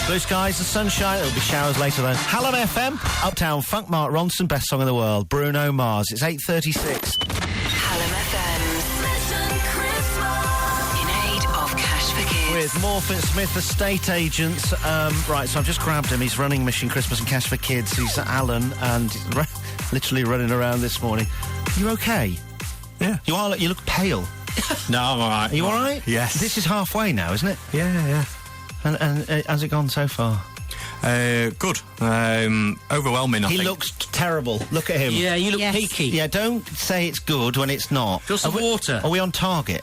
Blue skies and sunshine. There'll be showers later, though. Hallam FM, Uptown Funk, Mark Ronson, best song in the world. Bruno Mars. It's 8:36. Hallam FM's Mission Christmas. In aid of Cash for Kids. With Morfin Smith, estate agents. Right, so I've just grabbed him. He's running Mission Christmas and Cash for Kids. He's Allan, and he's literally running around this morning. You okay? Yeah. You look pale. No, I'm all right. Are you all right? Yes. This is halfway now, isn't it? Yeah. And how's it gone so far? Good. Overwhelming, I think. He looks terrible. Look at him. Yeah, you look peaky. Yeah, don't say it's good when it's not. Feel some water. Are we on target?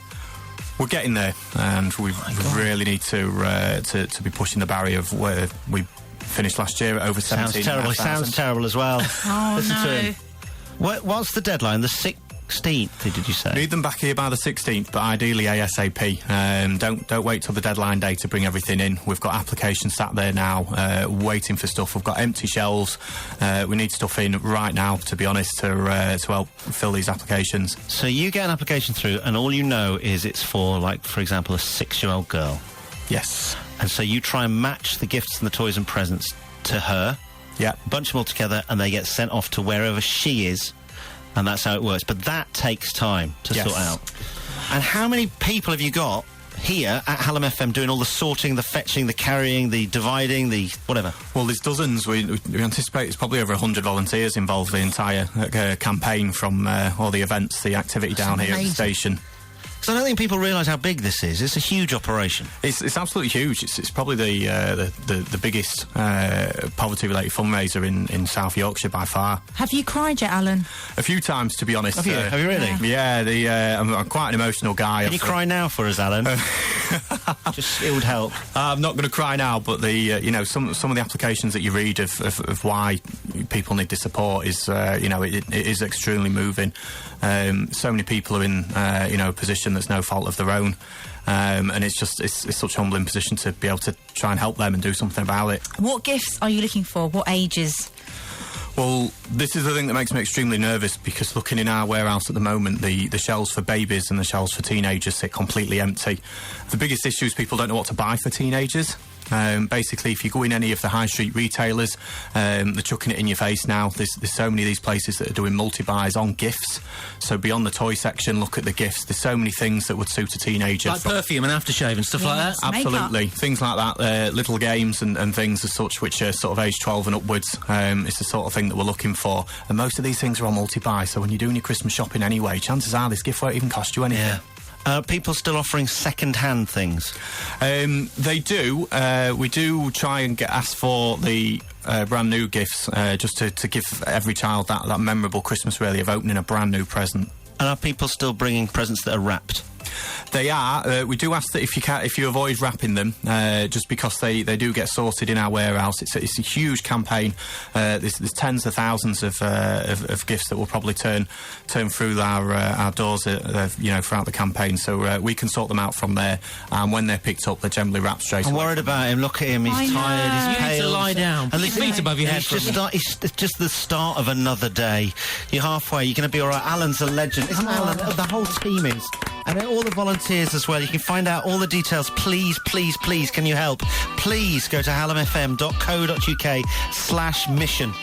We're getting there, and we really need to be pushing the barrier of where we finished last year at over 17,000. Sounds terrible. It sounds terrible as well. Listen to him. What's the deadline? The 16th, did you say? Need them back here by the 16th, but ideally ASAP. Don't wait till the deadline day to bring everything in. We've got applications sat there now, waiting for stuff. We've got empty shelves. We need stuff in right now, to be honest, to help fill these applications. So you get an application through, and all you know is it's for, like, for example, a 6-year-old girl. Yes. And so you try and match the gifts and the toys and presents to her. Yeah. Bunch them all together, and they get sent off to wherever she is. And that's how it works. But that takes time to sort out. And how many people have you got here at Hallam FM doing all the sorting, the fetching, the carrying, the dividing, the whatever? Well, there's dozens. We anticipate it's probably over 100 volunteers involved in the entire campaign, from all the events, the activity down here at the station. So I don't think people realise how big this is. It's a huge operation. It's absolutely huge. It's probably the biggest poverty-related fundraiser in South Yorkshire by far. Have you cried yet, Allan? A few times, to be honest. Have you? Have you really? Yeah. I'm quite an emotional guy. Can you cry now for us, Allan? Just it would help. I'm not going to cry now, but some of the applications that you read of why people need the support is it is extremely moving. So many people are in a position that's no fault of their own, and it's such a humbling position to be able to try and help them and do something about it. What gifts are you looking for? What ages? Well, this is the thing that makes me extremely nervous, because looking in our warehouse at the moment, the shelves for babies and the shelves for teenagers sit completely empty. The biggest issue is people don't know what to buy for teenagers. Basically, if you go in any of the high street retailers, they're chucking it in your face now. There's so many of these places that are doing multi-buys on gifts. So beyond the toy section, look at the gifts. There's so many things that would suit a teenager. Like perfume and aftershave and stuff like that? Absolutely. Makeup. Things like that, little games and things as such, which are sort of age 12 and upwards. It's the sort of thing that we're looking for. And most of these things are on multi-buy, so when you're doing your Christmas shopping anyway, chances are this gift won't even cost you anything. Yeah. People still offering second-hand things? They do. We do try and get asked for the brand new gifts, just to give every child that memorable Christmas, really, of opening a brand new present. And are people still bringing presents that are wrapped? They are. We do ask that if you avoid wrapping them, just because they do get sorted in our warehouse. It's a huge campaign. There's tens of thousands of gifts that will probably turn through our doors, throughout the campaign. So we can sort them out from there. And when they're picked up, they're generally wrapped straight away. I'm worried about him. Look at him. He's tired. He's pale. You need to lie down. And Put your feet above your head. It's just the start of another day. You're halfway. You're going to be all right. Allan's a legend. Isn't Allan? The whole team is. And all the volunteers as well. You can find out all the details. Please, can you help? Please go to hallamfm.co.uk/mission.